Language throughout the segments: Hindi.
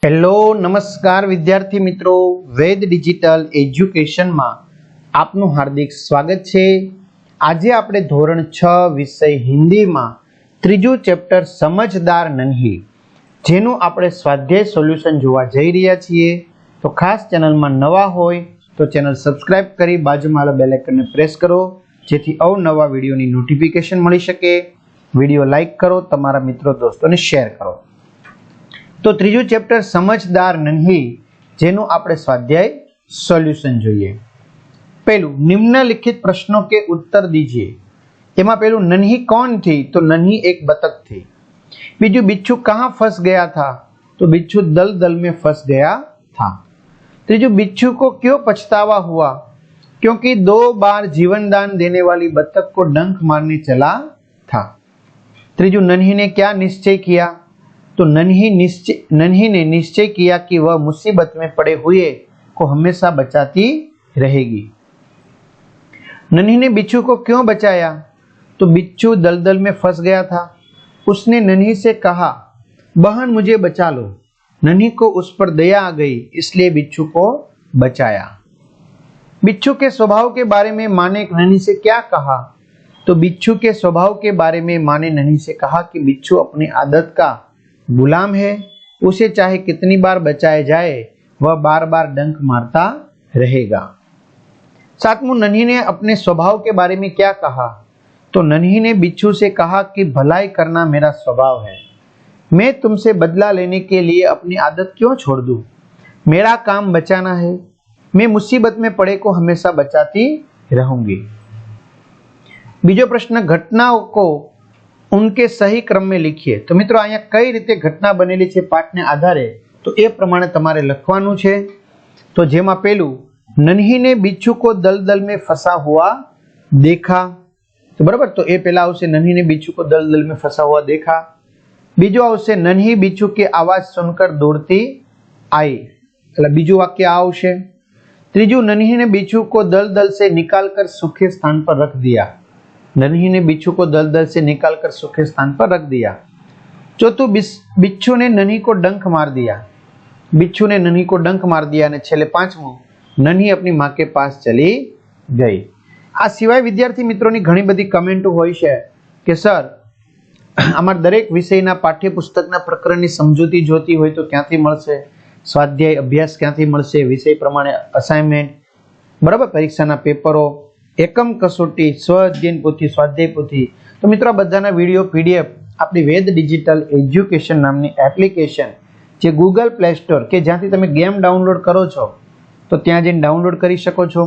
હેલો નમસ્કાર વિદ્યાર્થી મિત્રો, વેદ ડિજિટલ એજ્યુકેશનમાં આપનું હાર્દિક સ્વાગત છે। આજે આપણે ધોરણ 6 વિષય હિન્દીમાં ત્રીજું ચેપ્ટર સમજદાર નન્હી જેનું આપણે સ્વાધ્યાય સોલ્યુશન જોવા જઈ રહ્યા છીએ। તો ખાસ ચેનલમાં નવા હોય તો ચેનલ સબસ્ક્રાઇબ કરી બાજુમાં આવેલા બેલ આઇકનને પ્રેસ કરો જેથી અવનવા વિડીયોની નોટિફિકેશન મળી શકે। વિડીયો લાઈક કરો, તમારા મિત્રો દોસ્તોને શેર કરો। तो ત્રીજું ચેપ્ટર સમજદાર નન્હી જેનું આપણે સ્વાધ્યાય સોલ્યુશન જોઈએ। પહેલું, નિમ્નલિખિત प्रश्नों के उत्तर दीजिए। એમાં પહેલું, नन्ही कौन थी? तो नन्ही एक बतख थी। बीजू, बिच्छू कहाँ फंस गया था? तो बिच्छू दलदल में फंस गया था। तीजू, बिच्छू को क्यों पछतावा हुआ? क्योंकि 2 बार जीवन दान देने वाली बतख को डंक मारने चला था। तीजू, नन्ही ने क्या निश्चय किया? तो नन्ही ने निश्चय किया कि वह मुसीबत में पड़े हुए को हमेशा बचाती रहेगी। नन्ही ने बिच्छू को क्यों बचाया? तो बिच्छू दलदल में फंस गया था। उसने नन्ही से कहा, बहन मुझे बचा लो। नन्ही को उस पर दया आ गई, इसलिए बिच्छू को बचाया। बिच्छू के स्वभाव के बारे में माँ ने नन्ही से क्या कहा? तो बिच्छू के स्वभाव के बारे में माँ ने नन्ही से कहा कि बिच्छू अपनी आदत का गुलाम है, उसे चाहे कितनी बार बचाया जाए वह बार बार डंक मारता रहेगा। सातवां, नन्ही ने अपने स्वभाव के बारे में क्या कहा? तो नन्ही ने बिच्छू से कहा कि भलाई करना मेरा स्वभाव है। मैं तुमसे बदला लेने के लिए अपनी आदत क्यों छोड़ दूं? मेरा काम बचाना है। मैं मुसीबत में पड़े को हमेशा बचाती रहूंगी। बीजो प्रश्न, घटनाओं को उनके सही क्रम में लिखिए। तो मित्रों अहीं कई रीते घटना बनेली छे पाठने आधारे, तो ए प्रमाणे तमारे लखवानुं छे। तो जेमां पहेलुं, नन्ही ने बिच्छू को दलदल में फंसा हुआ देखा। तो बराबर, तो ए पहेला आवशे नन्ही ने बिच्छू को दलदल में फंसा हुआ देखा। बीजो आवशे नन्ही बिच्छू की आवाज सुनकर दौड़ती आई, એટલે બીજું વાક્ય આવશે। ત્રીજું, नन्ही ने बिच्छू को दलदल से निकालकर सूखे स्थान पर रख दिया। नन्ही ने बिच्छू को दलदल से निकालकर सूखे स्थान पर रख दिया। चौथुं, बिच्छू ने नन्ही को डंक मार दिया। बिच्छू ने नन्ही को डंक मार दिया। અને છેલ્લે પાંચમું, नन्ही अपनी माँ के पास चली गई। આ સિવાય વિદ્યાર્થી મિત્રોની ઘણી બધી કમેન્ટો હોય છે કે સર અમાર દરેક વિષયના પાઠ્યપુસ્તકના પ્રકરણની સમજૂતી જોતી હોય તો ક્યાંથી મળશે? સ્વાધ્યાય અભ્યાસ ક્યાંથી મળશે? વિષય પ્રમાણે અસાઇનમેન્ટ, બરાબર, પરીક્ષાના પેપરો, એકમ कसोटी, स्व अध्ययन पोथी, स्वाध्याय पोथी। तो मित्रों बधाना वीडियो पीडीएफ अपनी वेद डिजिटल एज्युकेशन नामनी एप्लिकेशन जे गूगल प्ले स्टोर के ज्यांथी तमे गेम डाउनलॉड करो छो तो त्यां जईने डाउनलॉड करी शको छो।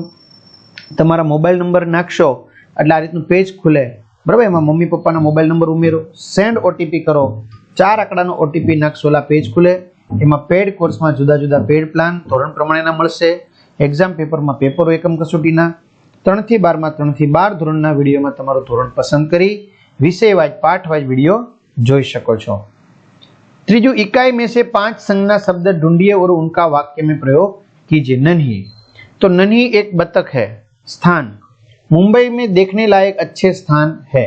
तमारा मोबाइल नंबर नाखशो એટલે આ રીતનું પેજ ખુલે, બરાબર। એમાં મમ્મી પપ્પાનો મોબાઈલ નંબર ઉમેરો, સેન્ડ ઓટીપી કરો, 4 આંકડાનો ઓટીપી નાખશો એટલે પેજ ખુલે। એમાં પેડ કોર્સમાં જુદા જુદા પેડ પ્લાન ધોરણ પ્રમાણેના મળશે। એક્ઝામ પેપરમાં પેપરો એકમ કસોટીના 3 થી 12 માં 3 થી 12 ધોરણના વિડીયોમાં તમારું ધોરણ પસંદ કરી વિષય વાઇઝ પાઠ વાઇઝ વિડીયો જોઈ શકો છો। ત્રીજું, इकाई में से 5 संज्ञा शब्द ढूंढिए और उनका वाक्य में प्रयोग कीजिए। नन्ही, तो नन्ही एक बतख है। स्थान, मुंबई में देखने लायक अच्छे स्थान है।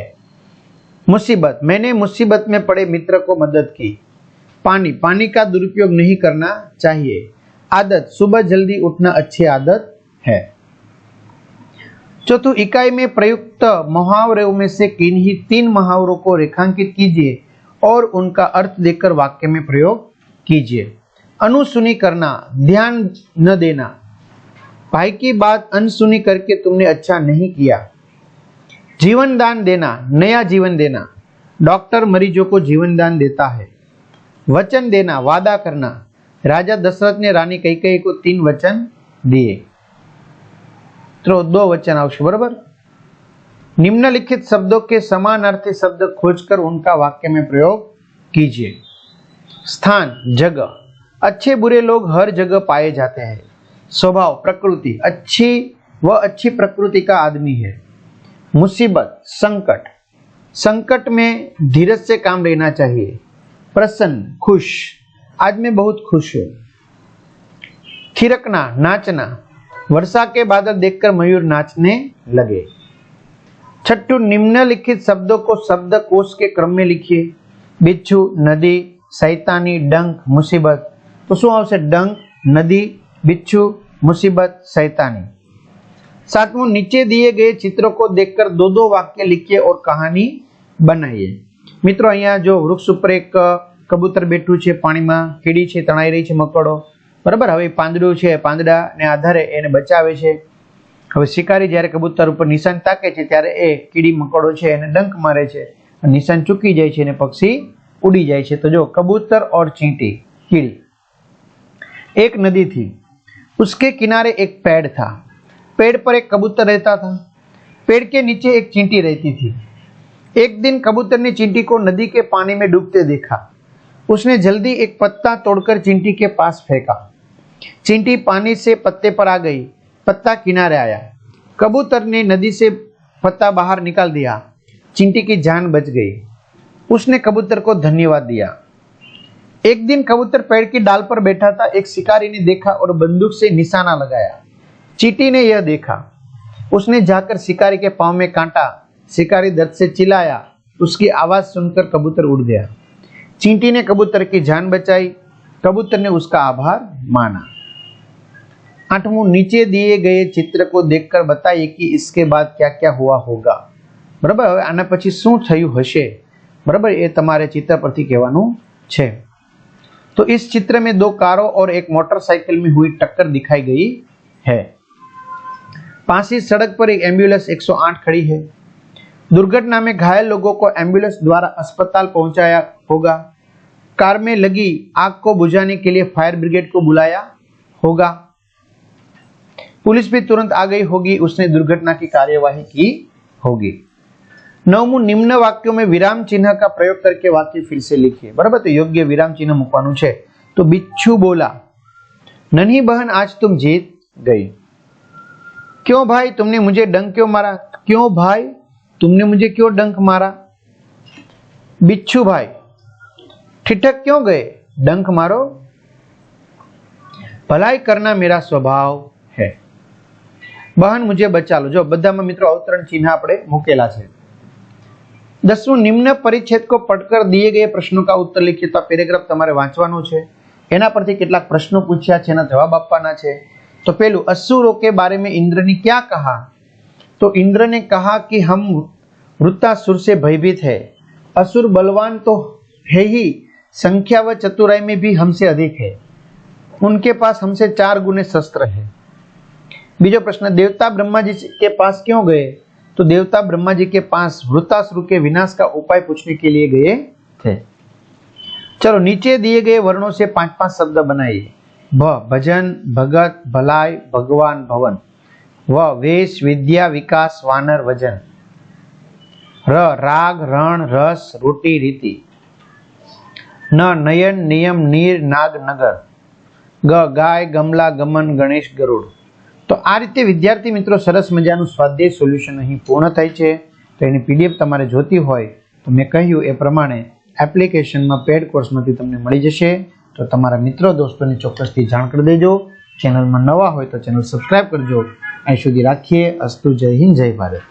मुसीबत, मैंने मुसीबत में पड़े मित्र को मदद की। पानी, पानी का दुरुपयोग नहीं करना चाहिए। आदत, सुबह जल्दी उठना अच्छी आदत है। चौथुं, इकाई में प्रयुक्त मुहावरों में से किन्हीं 3 मुहावरों को रेखांकित कीजिए और उनका अर्थ देकर वाक्य में प्रयोग कीजिए। अनसुनी करना, ध्यान न देना। भाई की बात अनसुनी करके तुमने अच्छा नहीं किया। जीवन दान देना, नया जीवन देना। डॉक्टर मरीजों को जीवन दान देता है। वचन देना, वादा करना। राजा दशरथ ने रानी कैकेयी को 3 वचन दिए, तो 2 वचन आवश्यक, बराबर। निम्नलिखित शब्दों के समानार्थी शब्द खोजकर उनका वाक्य में प्रयोग कीजिए। स्थान, जगह, अच्छे बुरे लोग हर जगह पाए जाते हैं। स्वभाव, प्रकृति, अच्छी प्रकृति का आदमी है। मुसीबत, संकट, संकट में धीरज से काम लेना चाहिए। प्रसन्न, खुश, आज मैं बहुत खुश हूं। थिरकना, नाचना, वर्षा के बादल देखकर मयूर नाचने लगे। छठू, निम्नलिखित शब्दों को शब्दकोश के क्रम में लिखिए। बिच्छू, नदी, शैतानी, डंक, मुसीबत। तो શું આવશે? ડંક, નદી, बिच्छू, मुसीबत, शैतानी। सातवां, नीचे दिए गए चित्रों को देखकर दो दो वाक्य लिखिए और कहानी बनाइए। मित्रों अहींया जो वृक्ष ઉપર એક કબૂતર બેઠું છે, પાણીમાં કીડી છે, તણાઈ રહી છે મકડો, બરાબર। હવે પાંદડું છે, પાંદડાને આધારે એને બચાવે છે। હવે શિકારી જ્યારે કબૂતર ઉપર નિશાન તાકે છે ત્યારે એ કીડી મકડો છે એને ડંક મારે છે, નિશાન ચૂકી જાય છે અને પક્ષી ઉડી જાય છે। તો જો કબૂતર और चींटी, कीड़ी। एक नदी थी, उसके किनारे एक पेड़ था, पेड़ पर एक कबूतर रहता था, पेड़ के नीचे एक चींटी रहती थी। एक दिन कबूतर ने चींटी को नदी के पानी में डूबते देखा। उसने जल्दी एक पत्ता तोड़कर चींटी के पास फेंका। चींटी पानी से पत्ते पर आ गई, पत्ता किनारे आया। कबूतर ने नदी से पत्ता बाहर निकाल दिया, चींटी की जान बच गई। उसने कबूतर को धन्यवाद दिया। एक दिन कबूतर पेड़ की डाल पर बैठा था, एक शिकारी ने देखा और बंदूक से निशाना लगाया। चींटी ने यह देखा, उसने जाकर शिकारी के पांव में काटा। शिकारी दर्द से चिल्लाया, उसकी आवाज सुनकर कबूतर उड़ गया। चींटी ने कबूतर की जान बचाई, कबूतर ने उसका आभार माना। आठवां, नीचे दिए गए चित्र को देखकर बताइए कि इसके बाद क्या क्या हुआ होगा। बराबर, હવે આના પછી શું થયું હશે, बराबर, એ તમારે चित्र પરથી કહેવાનું છે। तो इस चित्र में दो कारों और एक मोटरसाइकिल में हुई टक्कर दिखाई गई है। पास ही सड़क पर एक एम्बुलेंस 108 खड़ी है। दुर्घटना में घायल लोगों को एम्बुलेंस द्वारा अस्पताल पहुंचाया होगा। कार में लगी आग को बुझाने के लिए फायर ब्रिगेड को बुलाया होगा। पुलिस भी तुरंत आ गई होगी, उसने दुर्घटना की कार्यवाही की होगी। नवमું, निम्न वाक्यों में विराम चिन्ह का प्रयोग करके वाक्य फिर से लिखिए। बराबर, तो योग्य विराम चिन्ह મૂકવાનું છે। तो बिच्छू बोला, नन्ही बहन आज तुम जीत गई। क्यों भाई तुमने मुझे डंक क्यों मारा? क्यों भाई तुमने मुझे क्यों डंक मारा? बिच्छू भाई, ठिठक क्यों गए? डंक मारो। भलाई करना मेरा स्वभाव है। बहन मुझे बचा लो। जो बधाમાં મિત્રો અવતરણ ચિહ્ન આપણે મૂકેલા છે। 10મું, निम्न परिच्छेद को पढ़कर दिए गए प्रश्नों का उत्तर लिखिए। तो पैराग्राफ તમારે વાંચવાનો છે, એના પરથી કેટલાક પ્રશ્નો પૂછ્યા છે, એના જવાબ આપવાના છે। तो पहलू, असुरों के बारे में इंद्र ने क्या कहा? तो इंद्र ने कहा कि हम वृत्तासुर से भयभीत है। असुर बलवान तो है ही, संख्या व चतुराई में भी हमसे अधिक है। उनके पास हमसे 4 गुने शस्त्र है। बीजो प्रश्न, देवता ब्रह्मा जी के पास क्यों गए? तो देवता ब्रह्मा जी के पास वृत्तासुर के विनाश का उपाय पूछने के लिए गए थे। चलो नीचे दिए गए वर्णों से 5-5 शब्द बनाइए। भ, भजन, भगत, भलाई, भगवान, भवन। व, वेश, विद्या, विकास, वानर, वजन। र, राग, रण, रस, रोटी, रीति। न, नयन, नियम, नीर, नाग, नगर। ग, गाय, गमला, गमन, गणेश, गरुड़। तो आ रीते विद्यार्थी मित्रों सरस मजाનું સ્વાધ્યાય સોલ્યુશન અહીં પૂર્ણ થાય છે। તો એની પીડીએફ તમારે જોતી હોય તો મેં કહ્યું એ પ્રમાણે એપ્લિકેશનમાં પેડ કોર્સમાંથી તમને મળી જશે। તો તમારા મિત્રો દોસ્તોને ચોક્કસથી જાણ કરી દેજો। ચેનલમાં નવા હોય તો ચેનલ સબસ્ક્રાઇબ કરજો। અહીં સુધી રાખીએ। અસ્તુ, જય હિન્દ, જય ભારત।